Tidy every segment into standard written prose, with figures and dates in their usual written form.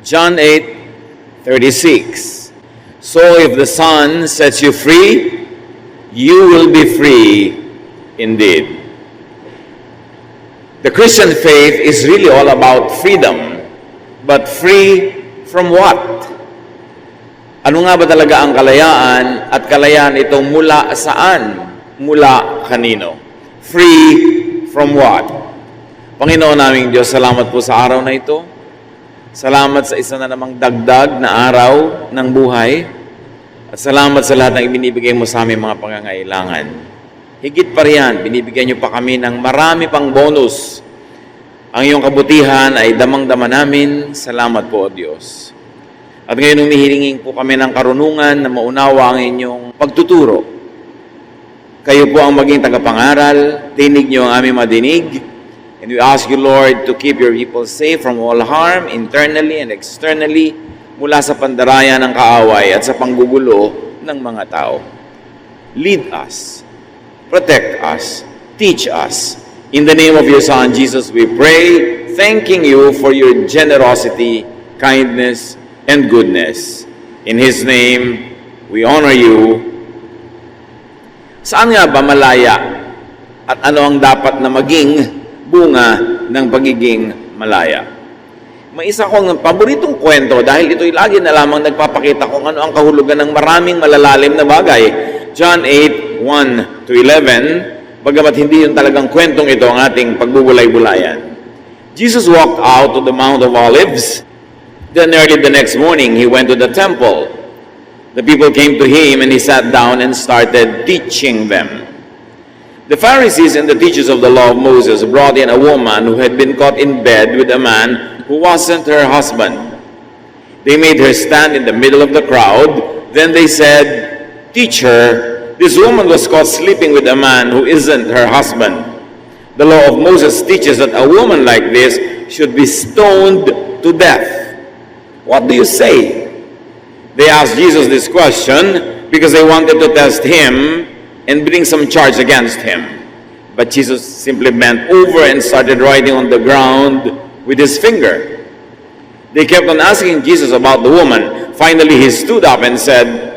John 8:36. So if the Son sets you free, you will be free indeed. The Christian faith is really all about freedom. But free from what? Ano nga ba talaga ang kalayaan? At kalayaan itong mula saan? Mula kanino? Free from what? Panginoon naming Diyos, salamat po sa araw na ito. Salamat sa isa na namang dagdag na araw ng buhay. At salamat sa lahat ng ibinibigay mo sa aming mga pangangailangan. Higit pa riyan, binibigyan niyo pa kami ng marami pang bonus. Ang iyong kabutihan ay damang-dama namin. Salamat po, O Diyos. At ngayon humihilingin po kami ng karunungan na maunawa ang inyong pagtuturo. Kayo po ang maging tagapangaral. Tinig niyo ang aming madinig. And we ask you, Lord, to keep your people safe from all harm, internally and externally, mula sa pandarayan ng kaaway at sa panggugulo ng mga tao. Lead us. Protect us. Teach us. In the name of your Son, Jesus, we pray, thanking you for your generosity, kindness, and goodness. In His name, we honor you. Saan nga ba malaya? At ano ang dapat na maging bunga ng pagiging malaya? May isa kong paboritong kwento dahil ito'y lagi na lamang nagpapakita kung ano ang kahulugan ng maraming malalalim na bagay. John 8:1-11. Bagamat hindi yun talagang kwentong ito ang ating pagbubulay-bulayan. Jesus walked out to the Mount of Olives. Then early the next morning, He went to the temple. The people came to Him and He sat down and started teaching them. The Pharisees and the teachers of the law of Moses brought in a woman who had been caught in bed with a man who wasn't her husband. They made her stand in the middle of the crowd. Then they said, "Teacher, this woman was caught sleeping with a man who isn't her husband. The law of Moses teaches that a woman like this should be stoned to death. What do you say?" They asked Jesus this question because they wanted to test Him and bring some charge against Him. But Jesus simply bent over and started writing on the ground with His finger. They kept on asking Jesus about the woman. Finally, He stood up and said,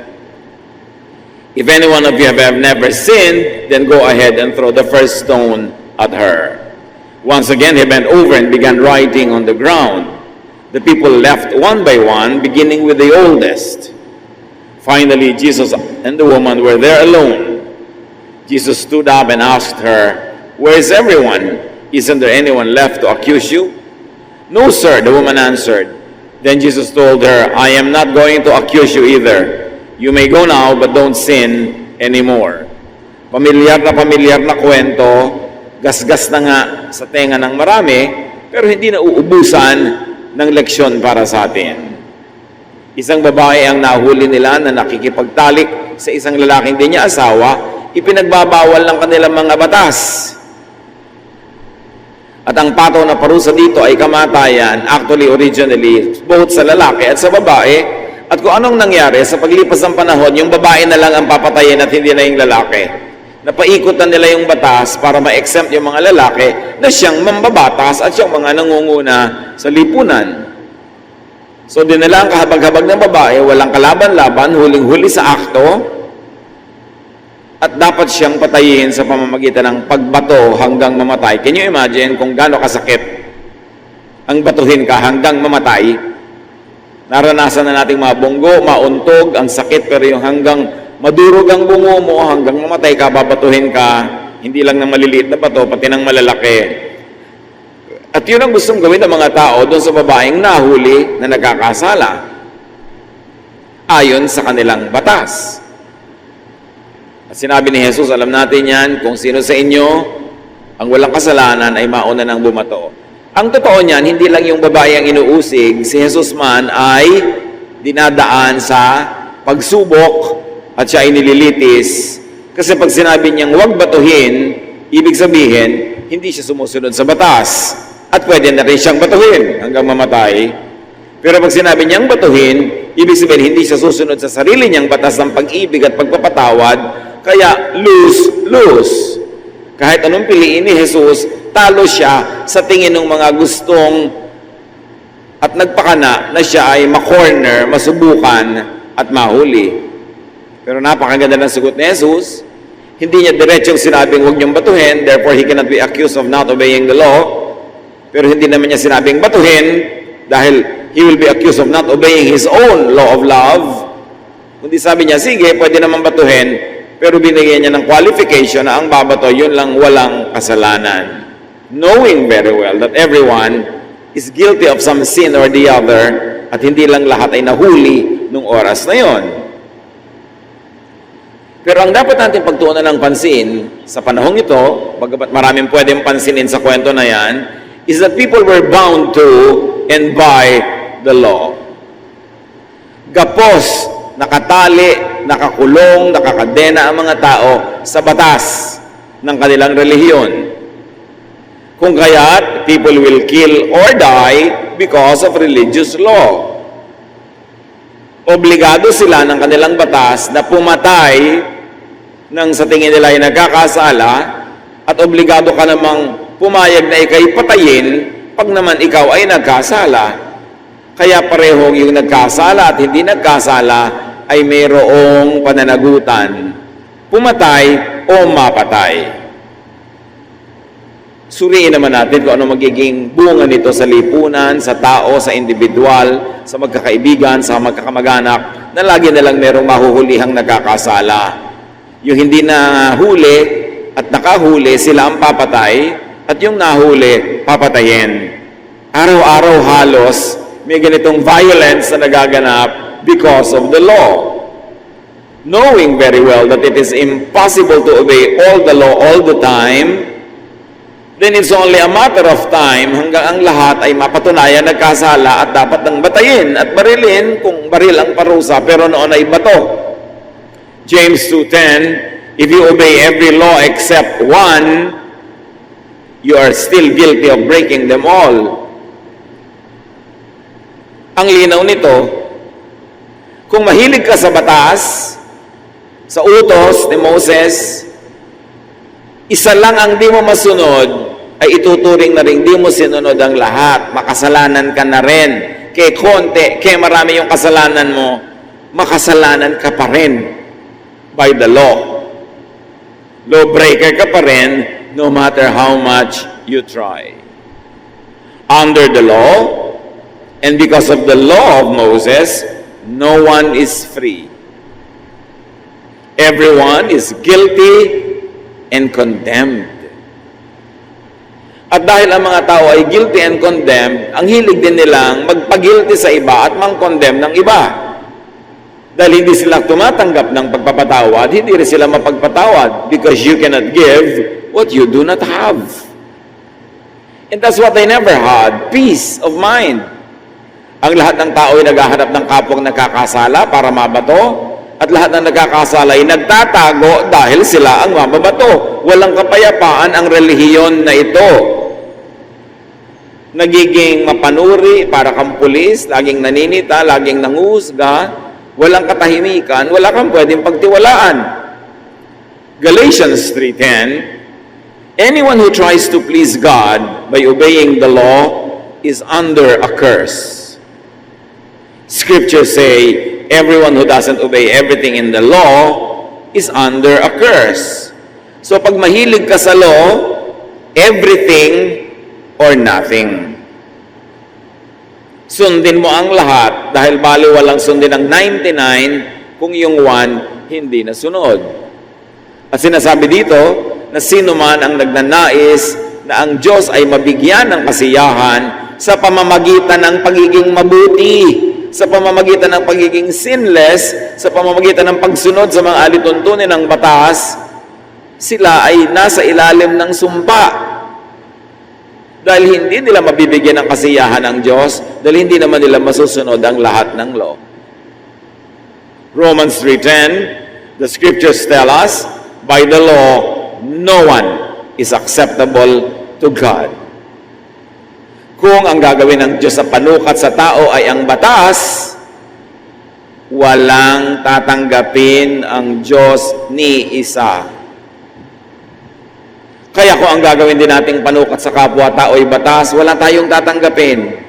"If any one of you have never sinned, then go ahead and throw the first stone at her." Once again, He bent over and began writing on the ground. The people left one by one, beginning with the oldest. Finally, Jesus and the woman were there alone. Jesus stood up and asked her, "Where is everyone? Isn't there anyone left to accuse you?" "No, sir," the woman answered. Then Jesus told her, "I am not going to accuse you either. You may go now, but don't sin anymore." Pamilyar na kwento, gasgas na nga sa tenga ng marami, pero hindi na uubusan ng leksyon para sa atin. Isang babae ang nahuli nila na nakikipagtalik sa isang lalaking di niya asawa, ipinagbabawal ng kanilang mga batas. At ang pataw na parusa dito ay kamatayan, actually originally, both sa lalaki at sa babae. At kung anong nangyari, sa paglipas ng panahon, yung babae na lang ang papatayin at hindi na yung lalaki. Napaikot na nila yung batas para ma-exempt yung mga lalaki na siyang mambabatas at siyang mga nangunguna sa lipunan. So dinala ang kahabag-habag ng babae, walang kalaban-laban, huling-huli sa akto, at dapat siyang patayin sa pamamagitan ng pagbato hanggang mamatay. Can you imagine kung gaano kasakit ang batuhin ka hanggang mamatay? Naranasan na nating mabunggo, mauntog, ang sakit, pero yung hanggang madurog ang bungo mo, hanggang mamatay ka, babatuhin ka, hindi lang ng maliliit na bato, pati ng malalaki. At yun ang gustong gawin ng mga tao doon sa babaeng nahuli na nagkakasala, ayon sa kanilang batas. At sinabi ni Jesus, alam natin yan, kung sino sa inyo ang walang kasalanan ay mauna nang bumato. Ang totoo niyan, hindi lang yung babae ang inuusig, si Jesus man ay dinadaan sa pagsubok at siya ay nililitis. Kasi pag sinabi niyang huwag batuhin, ibig sabihin, hindi siya sumusunod sa batas. At pwede na rin siyang batuhin hanggang mamatay. Pero pag sinabi niyang batuhin, ibig sabihin, hindi siya susunod sa sarili niyang batas ng pag-ibig at pagpapatawad. Kaya lose-lose. Kahit anong piliin ni Jesus, talo siya sa tingin ng mga gustong at nagpakana na siya ay makorner, masubukan at mahuli. Pero napakaganda ng sagot ni Jesus. Hindi niya diretsong sinabing huwag niyong batuhin, therefore he cannot be accused of not obeying the law. Pero hindi naman niya sinabing batuhin dahil he will be accused of not obeying his own law of love. Kundi sabi niya, sige, pwede naman batuhin, pero binigyan niya ng qualification na ang babato, yun lang walang kasalanan. Knowing very well that everyone is guilty of some sin or the other at hindi lang lahat ay nahuli nung oras na yon. Pero ang dapat natin pagtuunan ng pansin sa panahong ito, bagamat maraming pwedeng pansinin sa kwento na yan, is that people were bound to and by the law. Gapos, nakatali, nakakulong, nakakadena ang mga tao sa batas ng kanilang relihiyon. Kung kaya't, people will kill or die because of religious law. Obligado sila ng kanilang batas na pumatay nang sa tingin nila ay nagkakasala at obligado ka namang pumayag na ikay patayin pag naman ikaw ay nagkasala. Kaya parehong yung nagkasala at hindi nagkasala ay mayroong pananagutan, pumatay o mapatay. Suriin naman natin kung ano magiging bunga nito sa lipunan, sa tao, sa individual, sa magkakaibigan, sa magkakamag-anak, na lagi nalang merong mahuhulihang nagkakasala. Yung hindi na huli at nakahuli, sila ang papatay, at yung nahuli, papatayin. Araw-araw halos, may ganitong violence na nagaganap because of the law. Knowing very well that it is impossible to obey all the law all the time, then it's only a matter of time hanggang ang lahat ay mapatunayan nagkasala at dapat nang batayin at barilin kung baril ang parusa pero noon ay bato. James 2:10, if you obey every law except one, you are still guilty of breaking them all. Ang linaw nito, kung mahilig ka sa batas, sa utos ni Moses, isa lang ang di mo masunod, ay ituturing na rin di mo sinunod ang lahat. Makasalanan ka na rin. Kaya konti, kaya marami yung kasalanan mo, makasalanan ka pa rin by the law. Lawbreaker ka pa rin no matter how much you try. Under the law, and because of the law of Moses, no one is free. Everyone is guilty and condemned. At dahil ang mga tao ay guilty and condemned, ang hilig din nilang magpagilty sa iba at mang-condemn ng iba. Dahil hindi sila tumatanggap ng pagpapatawad, hindi rin sila mapagpatawad because you cannot give what you do not have. And that's what they never had, peace of mind. Ang lahat ng tao ay naghahanap ng kapwang nakakasala para mabato, at lahat ng nagkakasala ay nagtatago dahil sila ang mababato. Walang kapayapaan ang relihiyon na ito. Nagiging mapanuri para kang pulis, laging naninita, laging nanguhusga, walang katahimikan, wala kang pwedeng pagtiwalaan. Galatians 3:10, anyone who tries to please God by obeying the law is under a curse. Scriptures say, everyone who doesn't obey everything in the law is under a curse. So pag mahilig ka sa law, everything or nothing. Sundin mo ang lahat dahil bali walang sundin ang 99 kung yung 1 hindi nasunod. At sinasabi dito na sino man ang nagnanais na ang Diyos ay mabigyan ng kasiyahan sa pamamagitan ng pagiging mabuti, sa pamamagitan ng pagiging sinless, sa pamamagitan ng pagsunod sa mga alituntunin ng batas, sila ay nasa ilalim ng sumpa. Dahil hindi nila mabibigyan ng kasiyahan ng Diyos, dahil hindi naman nila masusunod ang lahat ng law. Romans 3:10, the scriptures tell us, by the law, no one is acceptable to God. Kung ang gagawin ng Diyos sa panukat sa tao ay ang batas, walang tatanggapin ang Diyos ni isa. Kaya kung ang gagawin din nating panukat sa kapwa-tao ay batas, wala tayong tatanggapin.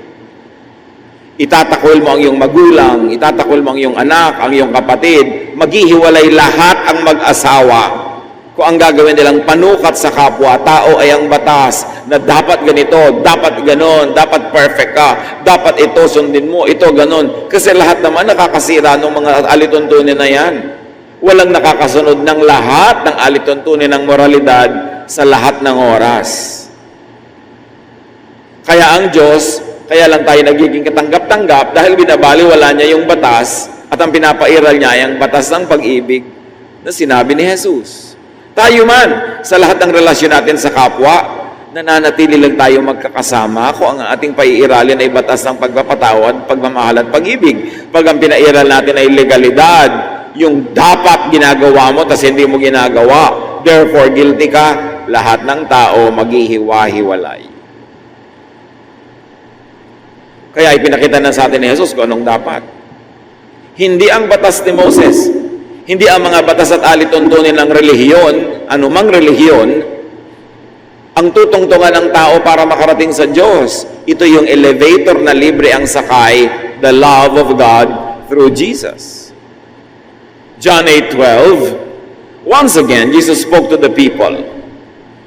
Itatakol mo ang iyong magulang, itatakol mo ang iyong anak, ang iyong kapatid, maghihiwalay lahat ang mag-asawa. Kung ang gagawin nilang panukat sa kapwa, tao ay ang batas na dapat ganito, dapat ganon, dapat perfect ka, dapat ito sundin mo, ito ganon. Kasi lahat naman nakakasira ng mga alituntunin na yan. Walang nakakasunod ng lahat ng alituntunin ng moralidad sa lahat ng oras. Kaya ang Diyos, kaya lang tayo nagiging katanggap-tanggap dahil binabaliwala niya yung batas at ang pinapairal niya yung batas ng pag-ibig na sinabi ni Jesus. Tayo man, sa lahat ng relasyon natin sa kapwa, nananatili lang tayo magkakasama kung ang ating paiiralin ay batas ng pagpapatawad, pagmamahal at pag-ibig. Pag ang pinairal natin ay legalidad, yung dapat ginagawa mo tas hindi mo ginagawa, therefore guilty ka, lahat ng tao maghihiwa-hiwalay. Kaya ipinakita na sa atin ni Jesus kung anong dapat. Hindi ang batas ni Moses, hindi ang mga batas at alituntunin ng relihiyon, anumang relihiyon, ang tutungtungan ng tao para makarating sa Diyos. Ito yung elevator na libre ang sakay, the love of God through Jesus. John 8:12, once again, Jesus spoke to the people.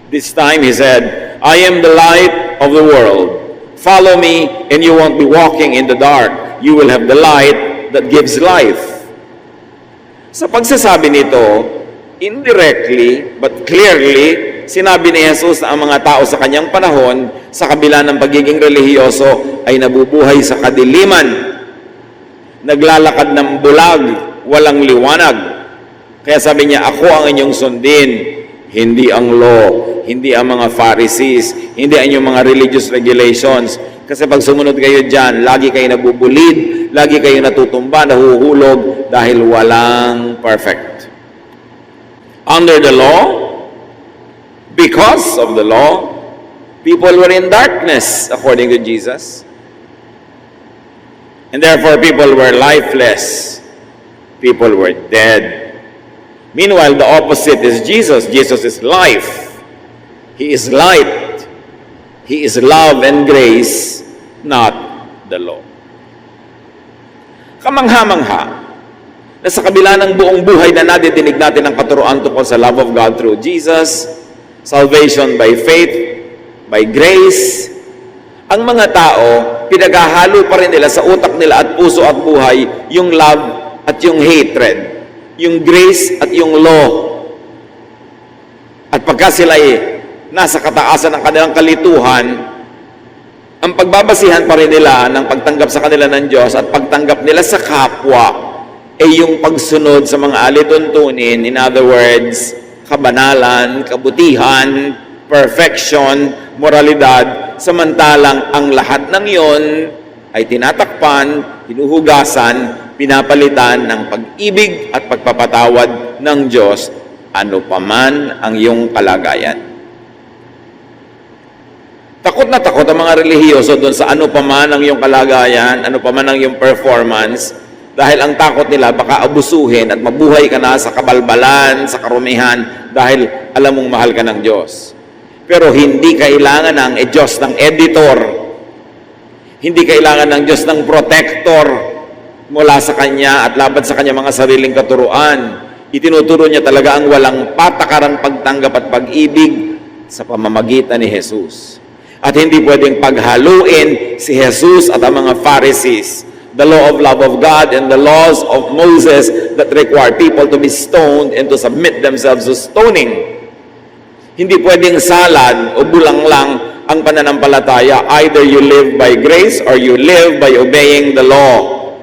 This time He said, I am the light of the world. Follow me and you won't be walking in the dark. You will have the light that gives life. Sa pagsasabi nito, indirectly but clearly, sinabi ni Jesus na ang mga tao sa kanyang panahon, sa kabila ng pagiging relihiyoso, ay nabubuhay sa kadiliman. Naglalakad ng bulag, walang liwanag. Kaya sabi niya, ako ang inyong sundin, hindi ang law, hindi ang mga Pharisees, hindi ang inyong mga religious regulations. Kasi pag sumunod kayo dyan, lagi kayo nabubulid, lagi kayo natutumba, nahuhulog, dahil walang perfect. Under the law, because of the law, people were in darkness, according to Jesus. And therefore, people were lifeless. People were dead. Meanwhile, the opposite is Jesus. Jesus is life. He is light. He is love and grace, not the law. Kamangha-mangha na sa kabila ng buong buhay na nadidinig natin ang katuruan tungkol sa love of God through Jesus, salvation by faith, by grace, ang mga tao, pinaghahalo pa rin nila sa utak nila at puso at buhay yung love at yung hatred, yung grace at yung law. At pagka sila nasa kataasan ng kanilang kalituhan, ang pagbabasihan pa rin nila ng pagtanggap sa kanila ng Diyos at pagtanggap nila sa kapwa ay yung pagsunod sa mga alituntunin, in other words, kabanalan, kabutihan, perfection, moralidad, samantalang ang lahat ng iyon ay tinatakpan, hinuhugasan, pinapalitan ng pag-ibig at pagpapatawad ng Diyos, ano paman ang iyong kalagayan. Takot na takot ang mga relihiyoso doon sa ano paman ang iyong kalagayan, ano paman ang iyong performance, dahil ang takot nila baka abusuhin at mabuhay ka na sa kabalbalan, sa karumihan, dahil alam mong mahal ka ng Diyos. Pero hindi kailangan ng Diyos ng editor, hindi kailangan ng Diyos ng protector mula sa Kanya at laban sa Kanya mga sariling katuruan. Itinuturo niya talaga ang walang patakarang pagtanggap at pag-ibig sa pamamagitan ni Jesus. At hindi pwedeng paghaluin si Jesus at ang mga Pharisees, the law of love of God and the laws of Moses that require people to be stoned and to submit themselves to stoning. Hindi pwedeng salad o bulang lang ang pananampalataya. Either you live by grace or you live by obeying the law.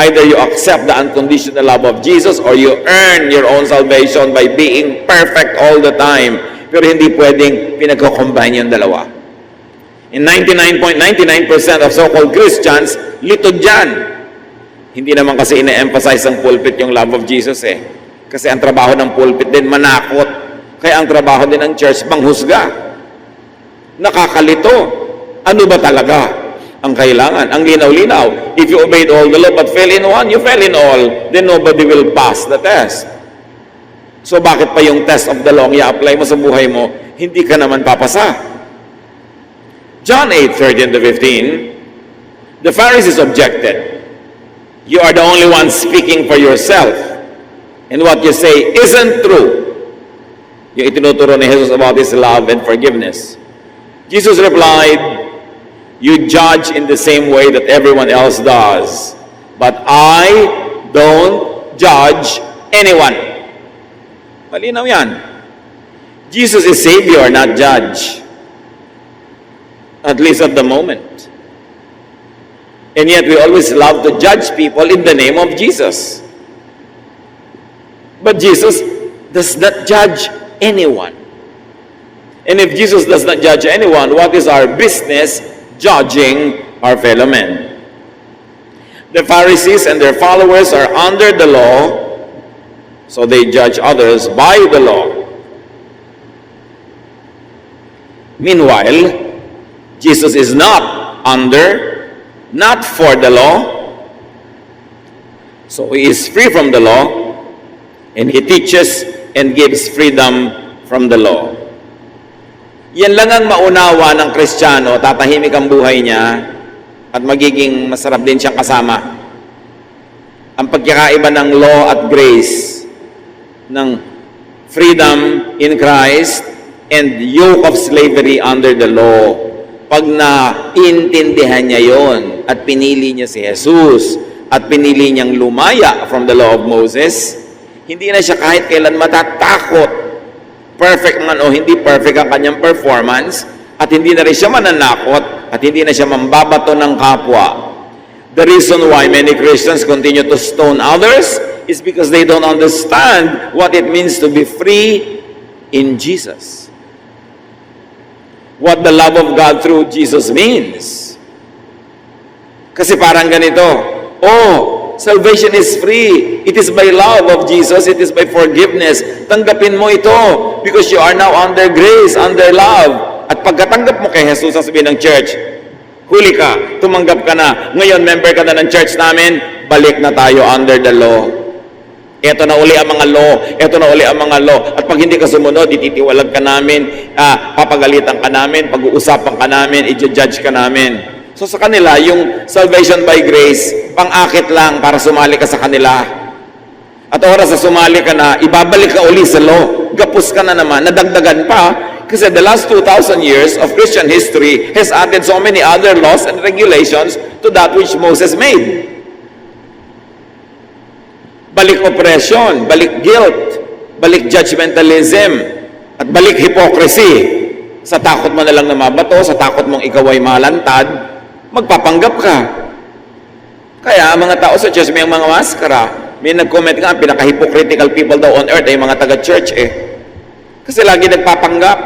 Either you accept the unconditional love of Jesus or you earn your own salvation by being perfect all the time. Pero hindi pwedeng pinagko-combine yung dalawa. In 99.99% of so-called Christians, litod dyan. Hindi naman kasi ina-emphasize ng pulpit yung love of Jesus Kasi ang trabaho ng pulpit din manakot. Kaya ang trabaho din ng church manghusga. Nakakalito. Ano ba talaga ang kailangan? Ang linaw-linaw. If you obeyed all the law but fail in one, you fail in all. Then nobody will pass the test. So bakit pa yung test of the law i-apply mo sa buhay mo, hindi ka naman papasa? John 8:13-15, The Pharisees objected. You are the only one speaking for yourself. And what you say isn't true. Yung itinuturo ni Jesus about His love and forgiveness. Jesus replied, you judge in the same way that everyone else does. But I don't judge anyone. Malinaw yan. Jesus is Savior, not judge. At least at the moment. And yet we always love to judge people in the name of Jesus. But Jesus does not judge anyone. And if Jesus does not judge anyone, what is our business judging our fellow men? The Pharisees and their followers are under the law, so they judge others by the law. Meanwhile, Jesus is not under, not for the law, so He is free from the law, and He teaches and gives freedom from the law. Yan lang ang maunawa ng Kristiyano, tatahimik ang buhay niya at magiging masarap din siyang kasama. Ang pagkakaiba ng law at grace, ng freedom in Christ and yoke of slavery under the law. Pag naintindihan niya yon at pinili niya si Jesus at pinili niyang lumaya from the law of Moses, hindi na siya kahit kailan matatakot, perfect man o hindi perfect ang kanyang performance, at hindi na rin siya mananakot, at hindi na siya mambabato ng kapwa. The reason why many Christians continue to stone others is because they don't understand what it means to be free in Jesus. What the love of God through Jesus means. Kasi parang ganito, salvation is free. It is by love of Jesus. It is by forgiveness. Tanggapin mo ito because you are now under grace, under love. At pagkatanggap mo kay Jesus, sasabihin ng church, huli ka, tumanggap ka na. Ngayon, member ka na ng church namin, balik na tayo under the law. Ito na uli ang mga law. Ito na uli ang mga law. At pag hindi ka sumunod, ititiwalag ka namin, papagalitan ka namin, pag-uusapan ka namin, i-judge ka namin. So sa kanila, yung salvation by grace, pang-akit lang para sumali ka sa kanila. At oras sa sumali ka na, ibabalik ka uli sa law. Gapos ka na naman, nadagdagan pa. Kasi the last 2,000 years of Christian history has added so many other laws and regulations to that which Moses made. Balik oppression, balik guilt, balik judgmentalism, at balik hypocrisy. Sa takot mo na lang na mabato, sa takot mong ikaw ay malantad, magpapanggap ka. Kaya ang mga tao sa church may mga maskara. May nag-comment nga, pinaka-hypocritical people daw on earth ay mga taga-church Kasi lagi nagpapanggap.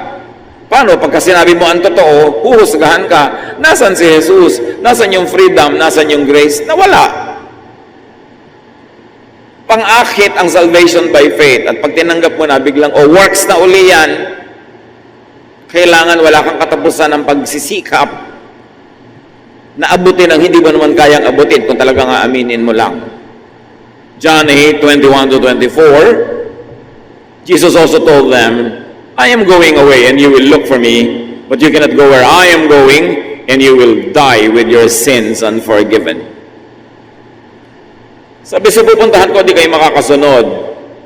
Paano? Pagka sinabi mo ang totoo, huhusgahan ka. Nasaan si Jesus? Nasaan yung freedom? Nasaan yung grace? Nawala. Pang-akit ang salvation by faith. At pag tinanggap mo na, biglang, works na uli yan. Kailangan wala kang katapusan ng pagsisikap na abutin ang hindi mo naman kayang abutin kung talagang aaminin mo lang. John 8:21-24, Jesus also told them, I am going away and you will look for me, but you cannot go where I am going, and you will die with your sins unforgiven. Sabi sa pupuntahan ko, di kayo makakasunod.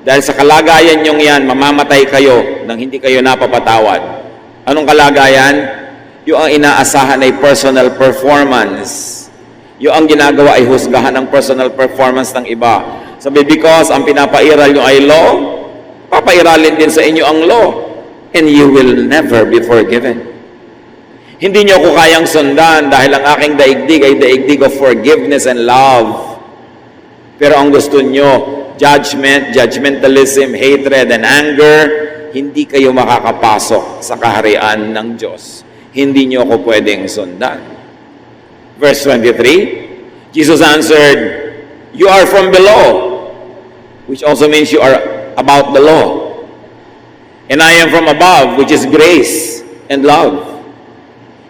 Dahil sa kalagayan nyong yan, mamamatay kayo nang hindi kayo napapatawad. Anong kalagayan? Yung ang inaasahan ay personal performance. Yung ang ginagawa ay husgahan ng personal performance ng iba. Sabi, because ang pinapairal nyo ay law, papairalin din sa inyo ang law. And you will never be forgiven. Hindi nyo ako kayang sundan dahil ang aking daigdig ay daigdig of forgiveness and love. Pero ang gusto nyo, judgment, judgmentalism, hatred, and anger, hindi kayo makakapasok sa kaharian ng Diyos. Hindi nyo ako pwedeng sundan. Verse 23, Jesus answered, you are from below, which also means you are about the law. And I am from above, which is grace and love.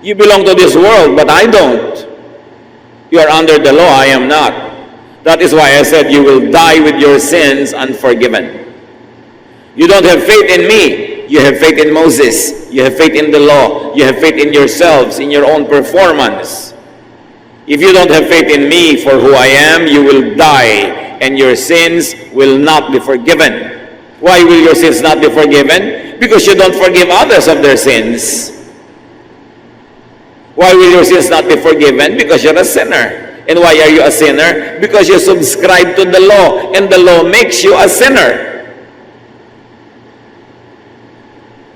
You belong to this world, but I don't. You are under the law, I am not. That is why I said you will die with your sins unforgiven. You don't have faith in me. You have faith in Moses. You have faith in the law. You have faith in yourselves, in your own performance. If you don't have faith in me for who I am, you will die, and your sins will not be forgiven. Why will your sins not be forgiven? Because you don't forgive others of their sins. Why will your sins not be forgiven? Because you're a sinner. And why are you a sinner? Because you subscribe to the law, and the law makes you a sinner.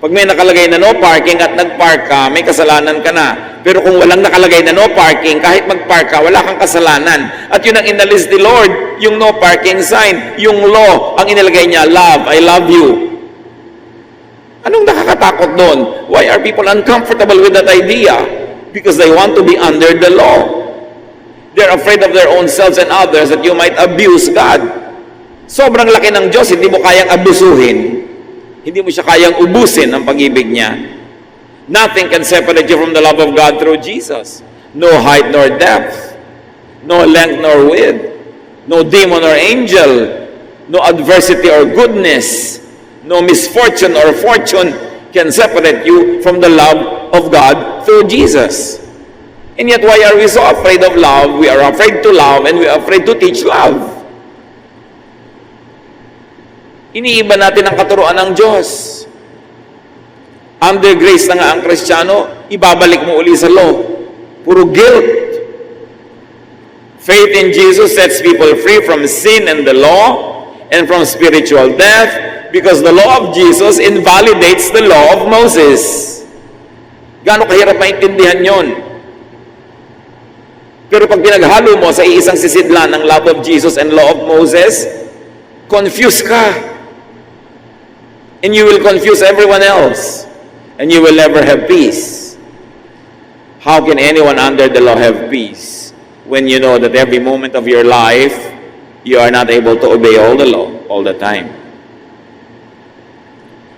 Pag may nakalagay na no parking at nag-park ka, may kasalanan ka na. Pero kung walang nakalagay na no parking, kahit mag-park ka, wala kang kasalanan. At yun ang inalis ni Lord, yung no parking sign, yung law, ang inilagay niya, love, I love you. Anong nakakatakot doon? Why are people uncomfortable with that idea? Because they want to be under the law. They're afraid of their own selves and others that you might abuse God. Sobrang laki ng Diyos, hindi mo kayang abusuhin. Hindi mo siya kayang ubusin ang pag-ibig niya. Nothing can separate you from the love of God through Jesus. No height nor depth, no length nor width, no demon or angel, no adversity or goodness, no misfortune or fortune can separate you from the love of God through Jesus. And yet, why are we so afraid of love? We are afraid to love, and we are afraid to teach love. Iniiba natin ang katuruan ng Diyos. Under grace na nga ang Kristiyano, ibabalik mo uli sa law. Puro guilt. Faith in Jesus sets people free from sin and the law and from spiritual death because the law of Jesus invalidates the law of Moses. Gaano kahirap maintindihan yon? Pero pag pinaghalo mo sa iisang sisidlan ng love of Jesus and law of Moses, confused ka. And you will confuse everyone else. And you will never have peace. How can anyone under the law have peace when you know that every moment of your life, you are not able to obey all the law all the time?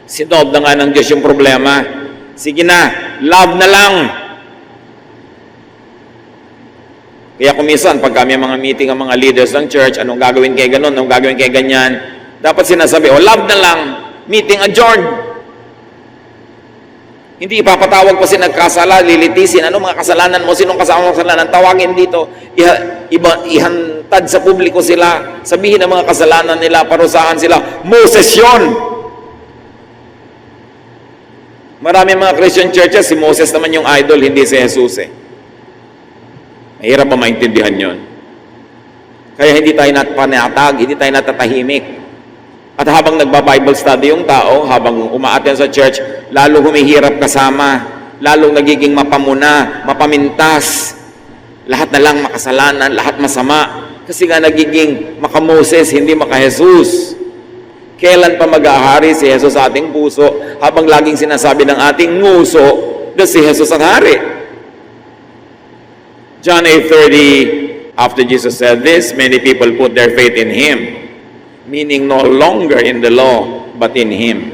Sinob na nga ng Diyos yung problema. Sige na, love na lang. Kaya kumisan, pag kami mga meeting ang mga leaders ng church, anong gagawin kay ganon, anong gagawin kay ganyan, dapat sinasabi, love na lang. Meeting adjourned. Hindi ipapatawag pa si nagkasala, lilitisin. Ano mga kasalanan mo? Sinong kasama mo kasalanan? Tawagin dito. Ihantad sa publiko sila. Sabihin ang mga kasalanan nila, parusahan sila. Moses yun! Marami mga Christian churches, si Moses naman yung idol, hindi si Jesus eh. Mahirap ba maintindihan yun? Kaya hindi tayo napanatag, hindi tayo natatahimik. At habang nagba-Bible study yung tao, habang umaaten sa church, lalo humihirap kasama, lalong nagiging mapamuna, mapamintas, lahat na lang makasalanan, lahat masama, kasi nga nagiging maka-Moses, hindi maka-Jesus. Kailan pa mag-ahari si Jesus sa ating puso, habang laging sinasabi ng ating nguso na si Jesus ang hari? John 8:30, after Jesus said this, many people put their faith in Him, meaning no longer in the law, but in Him.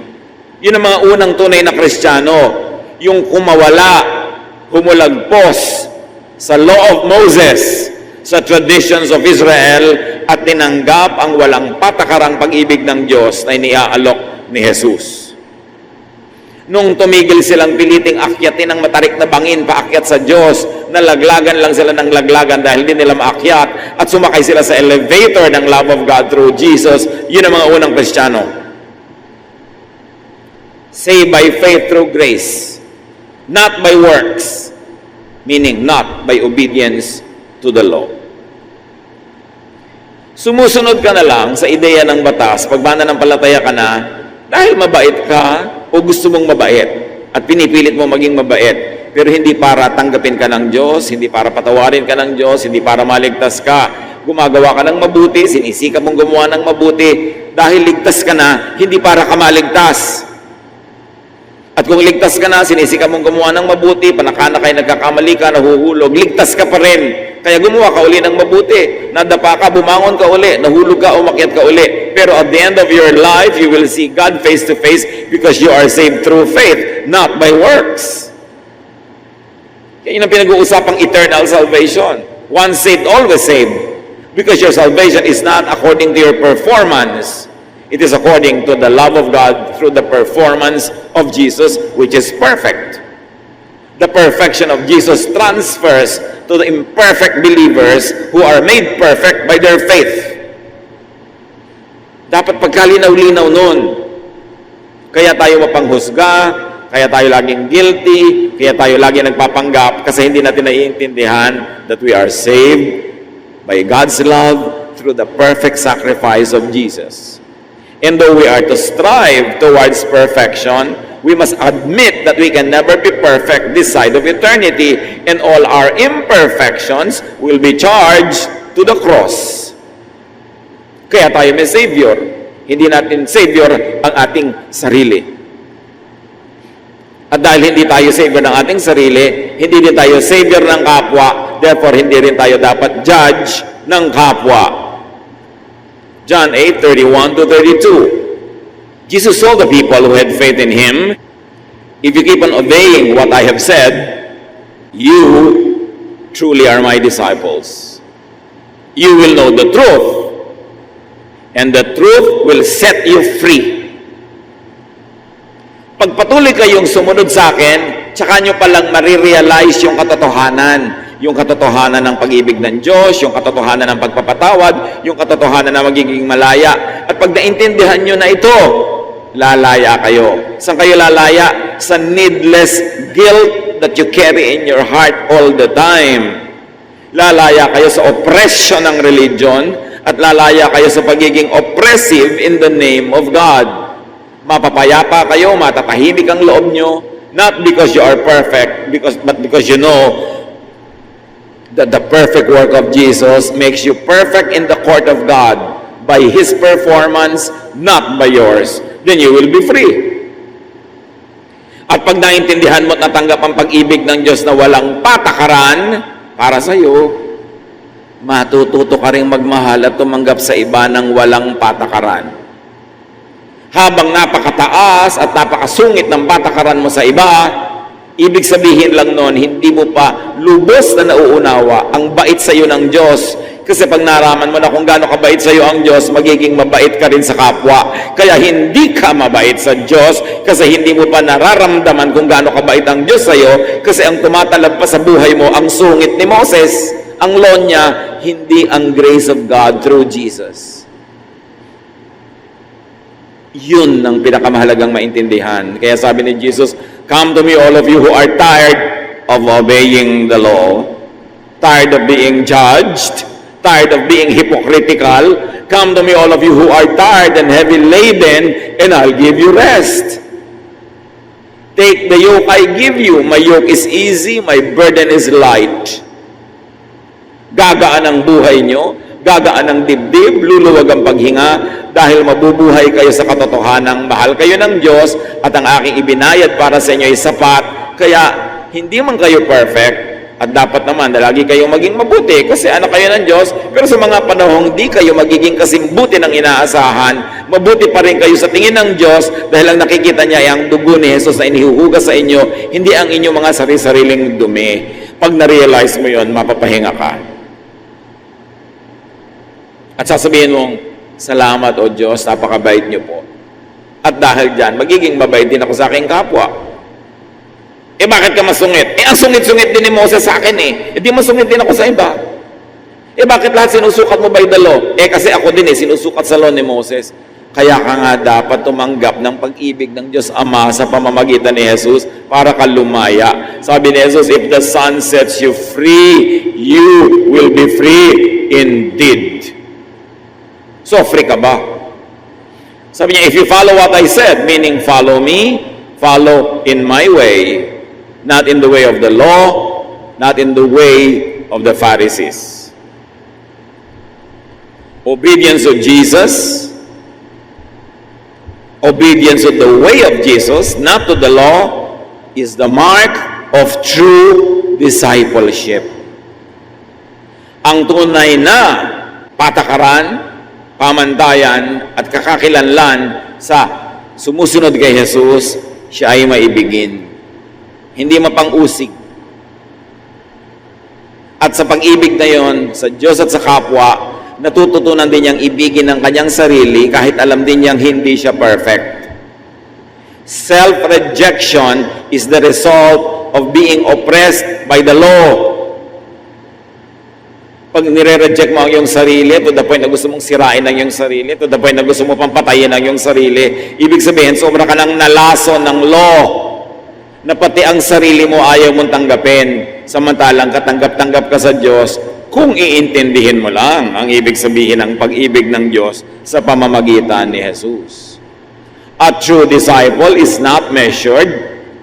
Yun ang mga unang tunay na Kristiyano, yung kumawala, humulagpos sa law of Moses, sa traditions of Israel, at tinanggap ang walang patakarang pag-ibig ng Diyos na iniaalok ni Jesus. Nung tumigil silang piliting akyatin ng matarik na bangin paakyat sa Diyos, nalaglagan lang sila ng laglagan dahil hindi nila maakyat at sumakay sila sa elevator ng love of God through Jesus. Yun ang mga unang Kristiyano. Saved by faith through grace, not by works, meaning not by obedience to the law. Sumusunod ka na lang sa ideya ng batas, pagmananampalataya ka na, dahil mabait ka o gusto mong mabait at pinipilit mo maging mabait, pero hindi para tanggapin ka ng Diyos, hindi para patawarin ka ng Diyos, hindi para maligtas ka. Gumagawa ka ng mabuti, sinisikap mong gumawa ng mabuti dahil ligtas ka na, hindi para ka maligtas. At kung ligtas ka na, sinisikap mong gumawa ng mabuti, panakana kayo nagkakamali ka, nahuhulog, ligtas ka pa rin. Kaya gumawa ka uli ng mabuti, nadapa ka, bumangon ka uli, nahulog ka, umakyat ka uli. Pero at the end of your life, you will see God face to face because you are saved through faith, not by works. Kaya yun ang pinag-uusapang eternal salvation. Once saved, always saved. Because your salvation is not according to your performance. It is according to the love of God through the performance of Jesus, which is perfect. the perfection of Jesus transfers to the imperfect believers who are made perfect by their faith. Dapat pagkalinaw-linaw nun. Kaya tayo mapanghusga, kaya tayo laging guilty, kaya tayo laging nagpapanggap kasi hindi natin naiintindihan that we are saved by God's love through the perfect sacrifice of Jesus. And though we are to strive towards perfection, we must admit that we can never be perfect this side of eternity, and all our imperfections will be charged to the cross. Kaya tayo may Savior. Hindi natin Savior ang ating sarili. At dahil hindi tayo Savior ng ating sarili, hindi din tayo Savior ng kapwa, therefore hindi rin tayo dapat judge ng kapwa. John 8:31-32. Jesus told the people who had faith in Him, "If you keep on obeying what I have said, you truly are my disciples. You will know the truth, and the truth will set you free." Pagpatuloy kayong sumunod sa akin, tsaka nyo palang marirealize yung katotohanan. Yung katotohanan ng pag-ibig ng Diyos, yung katotohanan ng pagpapatawad, yung katotohanan na magiging malaya. At pag naintindihan nyo na ito, lalaya kayo. Saan kayo lalaya? Sa needless guilt that you carry in your heart all the time. Lalaya kayo sa oppression ng religion at lalaya kayo sa pagiging oppressive in the name of God. Mapapayapa kayo, matatahimik ang loob nyo, not because you are perfect, but because you know that the perfect work of Jesus makes you perfect in the court of God by His performance, not by yours. Then you will be free. At pag naintindihan mo at natanggap ang pag-ibig ng Diyos na walang patakaran para sa iyo, matututo ka ring magmahal at tumanggap sa iba ng walang patakaran. Habang napakataas at napakasungit ng patakaran mo sa iba, ibig sabihin lang noon, hindi mo pa lubos na nauunawa ang bait sa iyo ng Diyos. Kasi pag naraman mo na kung gaano kabait sa iyo ang Diyos, magiging mabait ka rin sa kapwa. Kaya hindi ka mabait sa Diyos kasi hindi mo pa nararamdaman kung gaano kabait ang Diyos sa iyo, kasi ang tumatalab pa sa buhay mo ang sungit ni Moses. Ang law niya, hindi ang grace of God through Jesus. Yun ang pinakamahalagang maintindihan. Kaya sabi ni Jesus, "Come to me, all of you who are tired of obeying the law, tired of being judged, tired of being hypocritical. Come to me, all of you who are tired and heavy laden, and I'll give you rest. Take the yoke I give you. My yoke is easy, my burden is light." Gagaan ang buhay nyo, gagaan ang dibdib, luluwag ang paghinga, dahil mabubuhay kayo sa katotohanang mahal kayo ng Diyos at ang aking ibinayad para sa inyo ay sapat. Kaya hindi man kayo perfect, at dapat naman na lagi kayong maging mabuti kasi anak kayo ng Diyos, pero sa mga panahong di kayo magiging kasimbuti ng inaasahan, mabuti pa rin kayo sa tingin ng Diyos dahil ang nakikita niya ay ang dugo ni Jesus na inihuhugas sa inyo, hindi ang inyong mga sarili-sariling dumi. Pag na-realize mo yon, mapapahinga ka. At sasabihin mong, "Salamat o Diyos, napakabait niyo po. At dahil dyan, magiging mabait din ako sa aking kapwa." Eh bakit ka masungit? Eh ang sungit-sungit din ni Moses sa akin eh. Eh di masungit din ako sa iba. Eh bakit lahat sinusukat mo by the law? Eh kasi ako din sinusukat sa law ni Moses. Kaya ka nga dapat tumanggap ng pag-ibig ng Diyos Ama sa pamamagitan ni Jesus para ka lumaya. Sabi ni Jesus, "If the Son sets you free, you will be free indeed." So, free ka ba? Sabi niya, "If you follow what I said," meaning follow me, follow in my way, not in the way of the law, not in the way of the Pharisees. Obedience to Jesus, obedience to the way of Jesus, not to the law, is the mark of true discipleship. Ang tunay na patakaran, pamantayan at kakakilanlan sa sumusunod kay Jesus, siya ay maibigin. Hindi mapang-usig. At sa pag-ibig na yon, sa Diyos at sa kapwa, natututunan din niyang ibigin ang kanyang sarili kahit alam din niyang hindi siya perfect. Self-rejection is the result of being oppressed by the law. Pag nire-reject mo ang iyong sarili, to the point na gusto mong sirain ang iyong sarili, to the point na gusto mo pampatayin ang iyong sarili, ibig sabihin, sobra ka ng nalason ng law, na pati ang sarili mo ayaw mong tanggapin, samantalang katanggap-tanggap ka sa Diyos, kung iintindihin mo lang ang ibig sabihin ng pag-ibig ng Diyos sa pamamagitan ni Jesus. A true disciple is not measured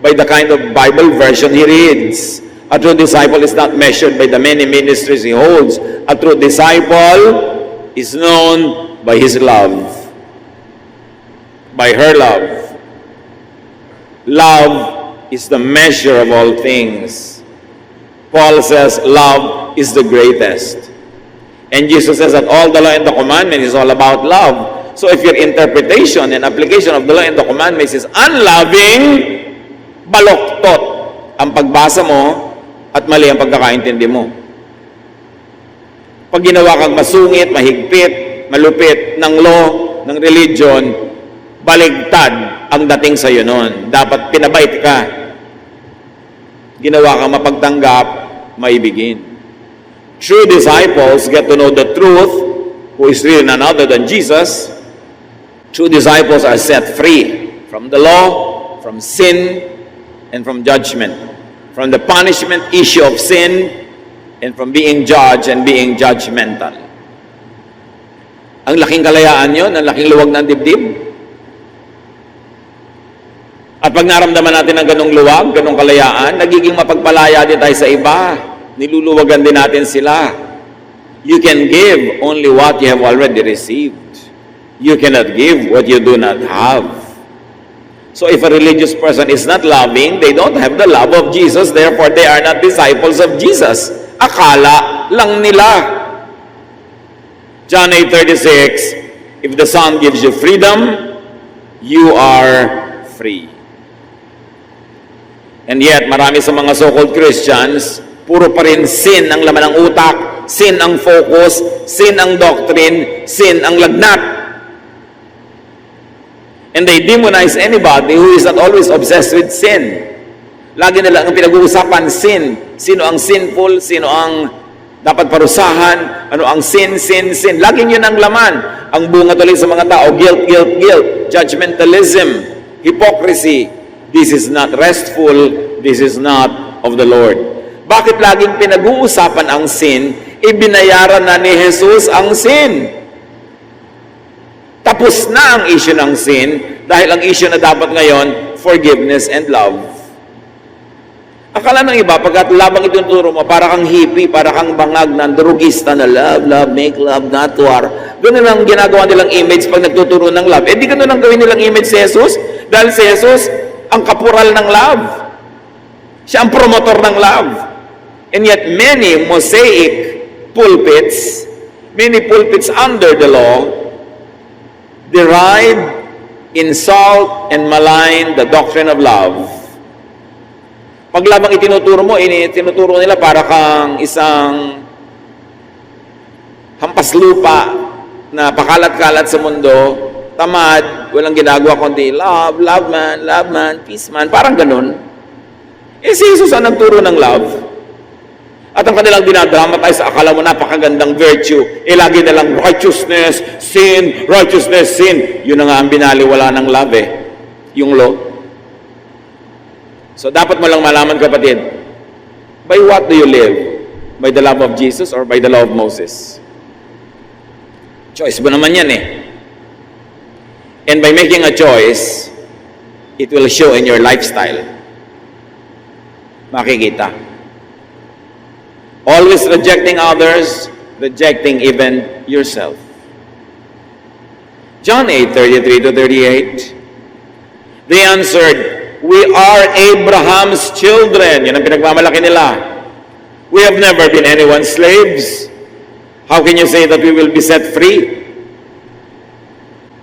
by the kind of Bible version he reads. A true disciple is not measured by the many ministries he holds. A true disciple is known by his love, by her love. Love is the measure of all things. Paul says love is the greatest. And Jesus says that all the law and the commandment is all about love. So if your interpretation and application of the law and the commandments is unloving, baloktot ang pagbasa mo at mali ang pagkakaintindi mo. Pag ginawa kang masungit, mahigpit, malupit ng law, ng religion, baligtad ang dating sa iyo noon. Dapat pinabait ka. Ginawa kang mapagtanggap, maibigin. True disciples get to know the truth, who is really none other than Jesus. True disciples are set free from the law, from sin, and from judgment. From the punishment issue of sin, and from being judged and being judgmental. Ang laking kalayaan yon, ang laking luwag ng dibdib. At pag naramdaman natin ang ganong luwag, ganong kalayaan, nagiging mapagpalaya din tayo sa iba. Niluluwagan din natin sila. You can give only what you have already received. You cannot give what you do not have. So if a religious person is not loving, they don't have the love of Jesus, therefore they are not disciples of Jesus. Akala lang nila. John 8:36, if the Son gives you freedom, you are free. And yet, marami sa mga so-called Christians, puro pa rin sin ang laman ng utak, sin ang focus, sin ang doctrine, sin ang lagnat. And they demonize anybody who is not always obsessed with sin. Lagi nila ang pinag-uusapan, sin. Sino ang sinful? Sino ang dapat parusahan? Ano ang sin? Laging yun ang laman. Ang bunga tuloy sa mga tao, guilt. Judgmentalism. Hypocrisy. This is not restful. This is not of the Lord. Bakit laging pinag-uusapan ang sin? Ibinayaran na ni Jesus ang sin. Tapos na ang issue ng sin dahil ang issue na dapat ngayon, forgiveness and love. Akala ng iba, pagkat labang ituturo mo, para kang hippie, para kang bangag na drugista na love, make love, not war. Ganun ang ginagawa nilang image pag nagtuturo ng love. Eh di ganun ang gawin nilang image si Jesus? Dahil si Jesus, ang kapural ng love. Siya ang promotor ng love. And yet many Mosaic pulpits, many pulpits under the law, deride, insult, and malign the doctrine of love. Pag labang itinuturo mo, itinuturo nila para kang isang hampas lupa na pakalat-kalat sa mundo, tamad, walang ginagawa kundi love man, peace man, parang ganun. Eh si Jesus ang nagturo ng love. At ang kanilang dinadramatize, akala mo napakagandang virtue, eh lagi nilang righteousness, sin. Yun na nga ang binaliwala ng love yung law. So dapat mo lang malaman, kapatid, by what do you live? By the love of Jesus or by the law of Moses? Choice mo naman yan And by making a choice, it will show in your lifestyle. Makikita. Always rejecting others, rejecting even yourself. John 8:33-38. They answered, "We are Abraham's children." Yan ang pinagmamalaki nila. "We have never been anyone's slaves. How can you say that we will be set free?"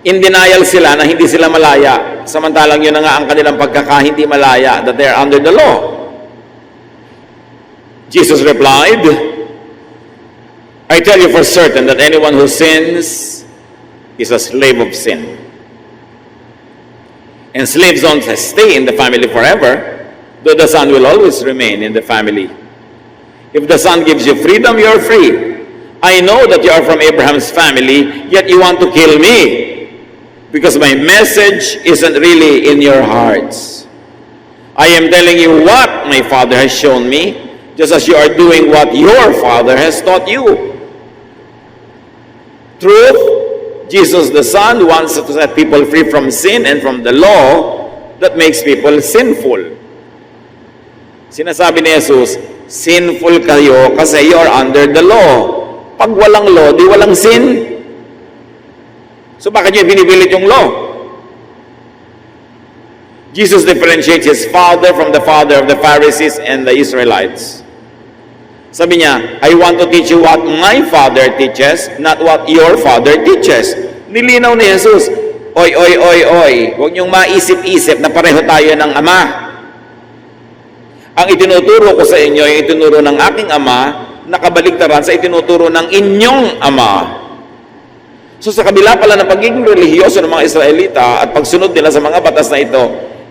In denial sila na hindi sila malaya. Samantalang yun na nga ang kanilang pagkakahindi malaya, that they are under the law. Jesus replied, "I tell you for certain that anyone who sins is a slave of sin. And slaves don't stay in the family forever. though the Son will always remain in the family. If the Son gives you freedom, you're free. I know that you are from Abraham's family, yet you want to kill me because my message isn't really in your hearts. I am telling you what my Father has shown me, just as you are doing what your Father has taught you. Truth, Jesus the Son wants to set people free from sin and from the law that makes people sinful. Sinasabi ni Jesus, sinful kayo kasi you are under the law. Pag walang law, di walang sin. So bakit niyo binipilit yung law? Jesus differentiates his father from the father of the Pharisees and the Israelites. Sabi niya, I want to teach you what my father teaches, not what your father teaches. Nilinaw ni Jesus, oy, oy, oy, oy, huwag niyong maisip-isip na pareho tayo ng Ama. Ang itinuturo ko sa inyo, yung itinuro ng aking Ama, nakabaligtaran sa itinuturo ng inyong Ama. So sa kabila pala ng pagiging relihiyoso ng mga Israelita at pagsunod nila sa mga batas na ito,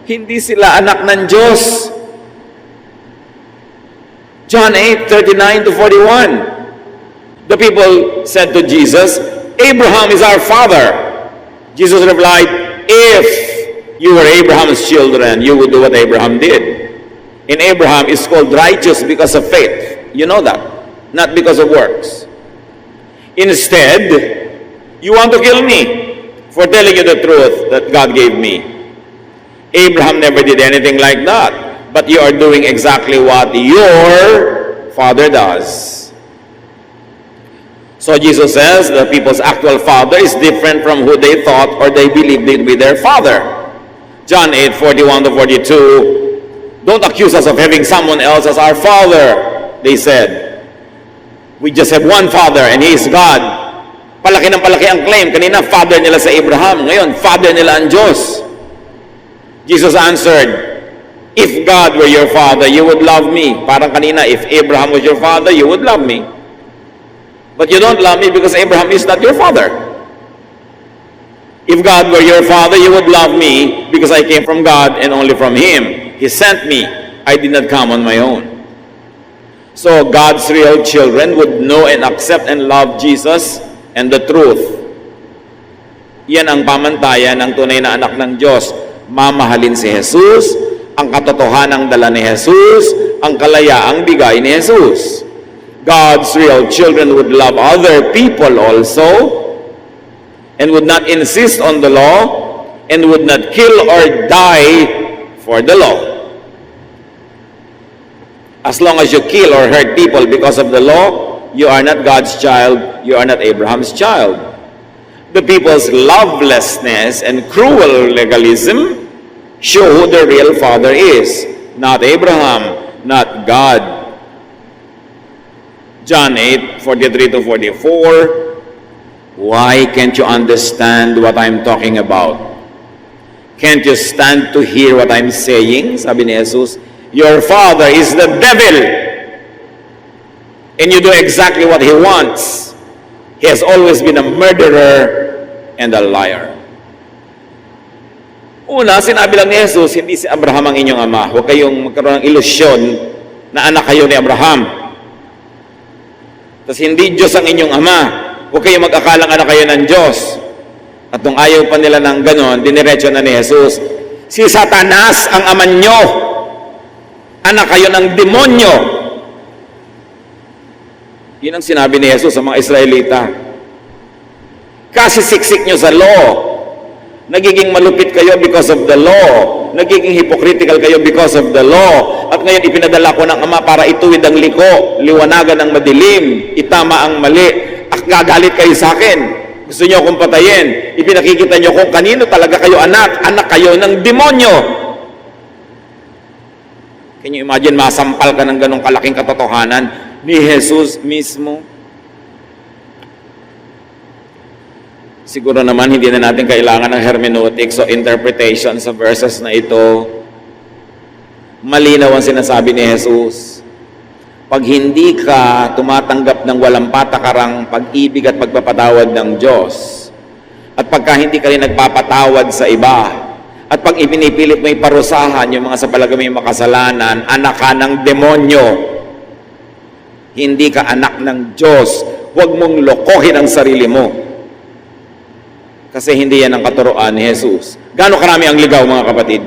hindi sila anak ng Diyos. John 8:39 to 41. The people said to Jesus, Abraham is our father. Jesus replied, if you were Abraham's children, you would do what Abraham did. And Abraham is called righteous because of faith. You know that. Not because of works. Instead, you want to kill me for telling you the truth that God gave me. Abraham never did anything like that, but you are doing exactly what your father does. So Jesus says the people's actual father is different from who they thought or they believed to be their father. John 8:41 to 42. Don't accuse us of having someone else as our father, they said. We just have one father and he is God. Palaki ng palaki ang claim. Kanina, father nila sa Abraham. Ngayon, father nila ang Diyos. Jesus answered, if God were your father, you would love me. Parang kanina, if Abraham was your father, you would love me. But you don't love me because Abraham is not your father. If God were your father, you would love me because I came from God and only from Him. He sent me. I did not come on my own. So God's real children would know and accept and love Jesus and the truth. Yan ang pamantayan ng tunay na anak ng Diyos. Mamahalin si Jesus, ang katotohanang dala ni Jesus, ang kalayaang bigay ni Jesus. God's real children would love other people also and would not insist on the law and would not kill or die for the law. As long as you kill or hurt people because of the law, you are not God's child, you are not Abraham's child. The people's lovelessness and cruel legalism show who the real father is, not Abraham, not God. John 8:43 to 44. Why can't you understand what I'm talking about? Can't you stand to hear what I'm saying? Sabi ni Jesus, your father is the devil. And you do exactly what he wants. He has always been a murderer and a liar. Una, sinabi lang ni Jesus, hindi si Abraham ang inyong ama. Huwag kayong magkaroon ng ilusyon na anak kayo ni Abraham. Tapos hindi Diyos ang inyong ama. Huwag kayong mag-akalang anak kayo ng Diyos. At nung ayaw pa nila ng ganon, diniretso na ni Jesus, si Satanas ang ama nyo. Anak kayo ng demonyo. Yun ang sinabi ni Jesus sa mga Israelita. Kasi siksik nyo sa law. Nagiging malupit kayo because of the law. Nagiging hypocritical kayo because of the law. At ngayon ipinadala ko ng Ama para ituwid ang liko, liwanagan ang madilim, itama ang mali. Gagalit kayo sa akin. Gusto nyo akong patayin. Ipinakikita nyo kung kanino talaga kayo anak. Anak kayo ng demonyo. Can you imagine, masampal ka ng ganong kalaking katotohanan ni Jesus mismo? Siguro naman hindi na natin kailangan ng hermeneutics o interpretation sa verses na ito. Malinaw ang sinasabi ni Jesus. Pag hindi ka tumatanggap ng walang patakarang pag-ibig at pagpapatawad ng Diyos, at pagka hindi ka rin nagpapatawad sa iba, At pag ipinipilit mo iparusahan yung mga sa palagay mo yung makasalanan, anak ka ng demonyo. Hindi ka anak ng Diyos. Huwag mong lokohin ang sarili mo. Kasi hindi yan ang katuroan ni Jesus. Gaano karami ang ligaw, mga kapatid?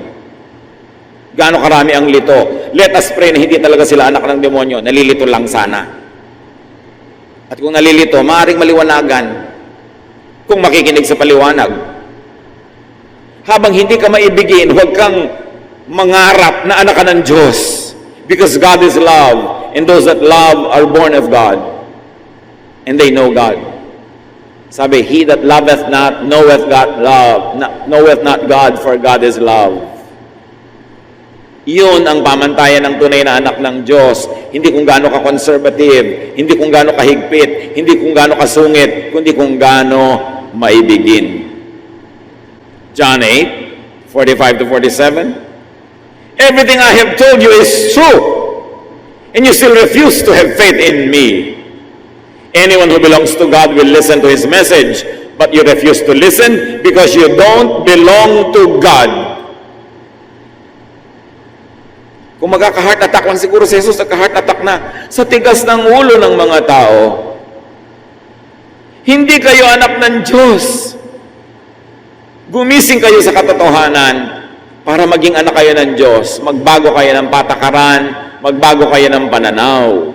Gaano karami ang lito? Let us pray na hindi talaga sila anak ng demonyo. Nalilito lang sana. At kung nalilito, maaaring maliwanagan kung makikinig sa paliwanag. Habang hindi ka maibigin, huwag kang mangarap na anak ka ng Diyos. Because God is love, and those that love are born of God, and they know God. Sabi, he that loveth not knoweth not God, for God is love. Yun ang pamantayan ng tunay na anak ng Diyos. Hindi kung gaano ka conservative, hindi kung gaano ka higpit, hindi kung gaano ka sungit, kundi kung gaano maibigin. John 8:45 to 47. Everything I have told you is true, and you still refuse to have faith in me. Anyone who belongs to God will listen to his message, but you refuse to listen because you don't belong to God. Kung magkaka-heart attack lang siguro si Jesus, nagka-heart attack na sa tigas ng ulo ng mga tao. Hindi kayo anak ng Diyos. Gumising kayo sa katotohanan para maging anak kayo ng Diyos. Magbago kayo ng patakaran, magbago kayo ng pananaw.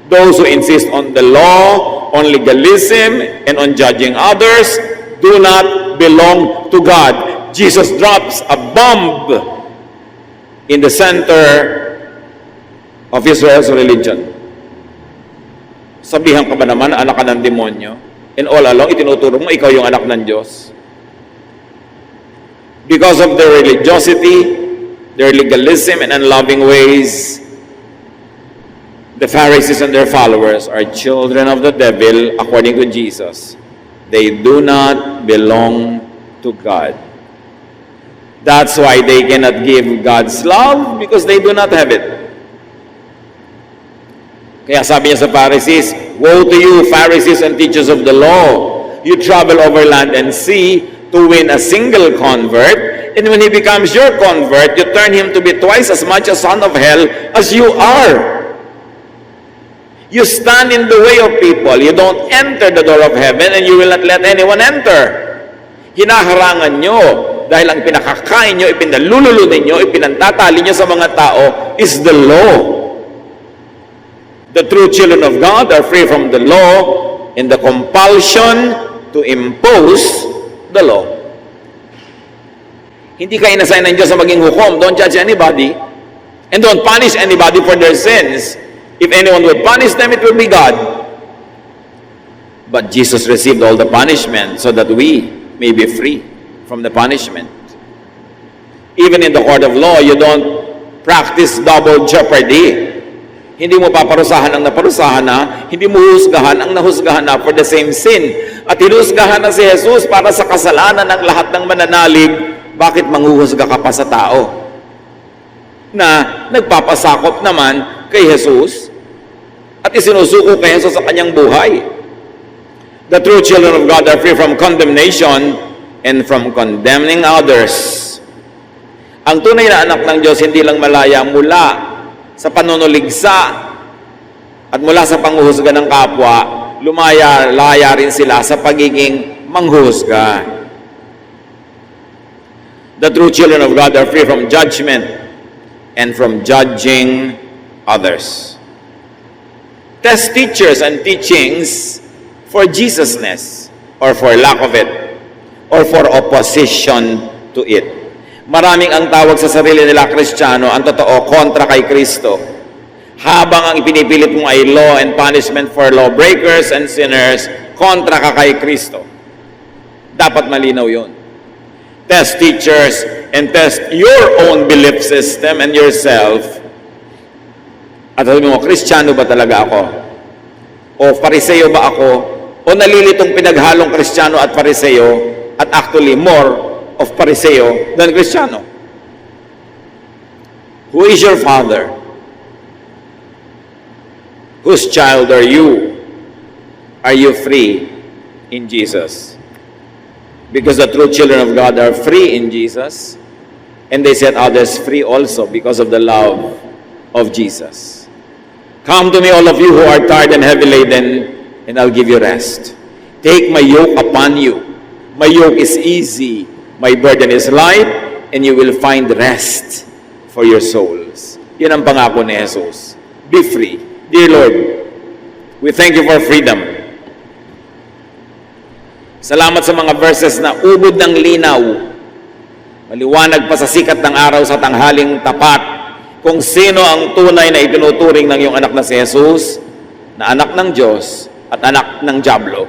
Those who insist on the law, on legalism, and on judging others do not belong to God. Jesus drops a bomb in the center of Israel's religion. Sabihan ka ba naman, anak ka ng demonyo? And all along, itinuturo mo, ikaw yung anak ng Diyos. Because of their religiosity, their legalism, and unloving ways, the Pharisees and their followers are children of the devil, according to Jesus. They do not belong to God. That's why they cannot give God's love, because they do not have it. Kaya sabi niya sa Pharisees, woe to you, Pharisees and teachers of the law! You travel over land and sea to win a single convert, and when he becomes your convert, you turn him to be twice as much a son of hell as you are. You stand in the way of people. You don't enter the door of heaven, and you will not let anyone enter. Hinaharangan nyo dahil ang pinakakain nyo, ipinalululo ninyo, ipinantatali nyo sa mga tao is the law. The true children of God are free from the law and the compulsion to impose the law. Hindi ka inassign ng Diyos na maging hukom. Don't judge anybody and don't punish anybody for their sins. If anyone would punish them, it will be God. But Jesus received all the punishment so that we may be free from the punishment. Even in the court of law, you don't practice double jeopardy. Hindi mo paparusahan ang naparusahan na, hindi mo husgahan ang nahusgahan na for the same sin. At hinusgahan na si Jesus para sa kasalanan ng lahat ng mananalig, bakit manghuhusga ka pa sa tao? Na nagpapasakop naman kay Jesus at isinusuko kay Jesus sa kanyang buhay. The true children of God are free from condemnation and from condemning others. Ang tunay na anak ng Diyos hindi lang malaya mula sa panunuligsa at mula sa panghuhusga ng kapwa, lumaya-laya rin sila sa pagiging manghuhusga. The true children of God are free from judgment and from judging others. Test teachers and teachings for Jesusness or for lack of it or for opposition to it. Maraming ang tawag sa sarili nila Kristiyano, ang totoo, kontra kay Kristo. Habang ang ipinipilit mo ay law and punishment for lawbreakers and sinners, kontra ka kay Kristo. Dapat malinaw yun. Test teachers and test your own belief system and yourself. At sabi mo, Kristiyano ba talaga ako? O Pariseo ba ako? O nalilitong pinaghalong Kristiyano at Pariseo at actually more of Pariseo than Kristiyano? Who is your father? Whose child are you? Are you free in Jesus? because the true children of God are free in Jesus, and they set others free also because of the love of Jesus. Come to me, all of you who are tired and heavy laden, and I'll give you rest. Take my yoke upon you. My yoke is easy, my burden is light, and you will find rest for your souls. Yan ang pangako ni Jesus. Be free. Dear Lord, we thank you for freedom. Salamat sa mga verses na ubod ng linaw. Maliwanag pa sa sikat ng araw sa tanghaling tapat kung sino ang tunay na itinuturing ng iyong anak na si Jesus, na anak ng Diyos at anak ng Diablo.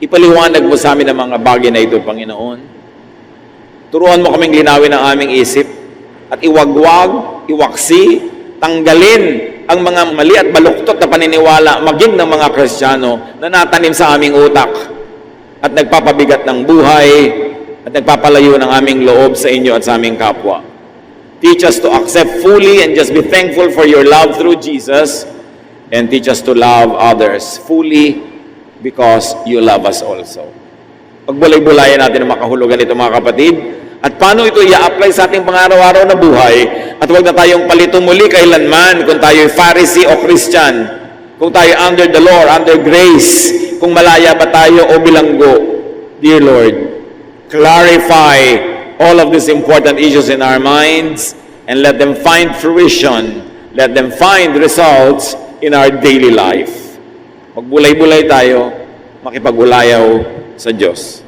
Ipaliwanag mo sa amin ang mga bagay na ito, Panginoon. Turuan mo kaming linawin ang aming isip at iwagwag, iwaksi, tanggalin ang mga mali at baluktot na paniniwala maging ng mga Kristiyano na natanim sa aming utak at nagpapabigat ng buhay at nagpapalayo ng aming loob sa inyo at sa aming kapwa. Teach us to accept fully and just be thankful for your love through Jesus, and teach us to love others fully because you love us also. Pagbulay-bulayan natin ang makahulugan ito, mga kapatid, at paano ito i-apply sa ating pang-araw-araw na buhay, at huwag na tayong palito muli kailanman kung tayo Pharisee o Christian, kung tayo under the law or under grace, kung malaya ba tayo o bilanggo. Dear Lord, clarify all of these important issues in our minds and let them find fruition, let them find results in our daily life. Magbulay-bulay tayo, makipag-ulayaw sa Diyos.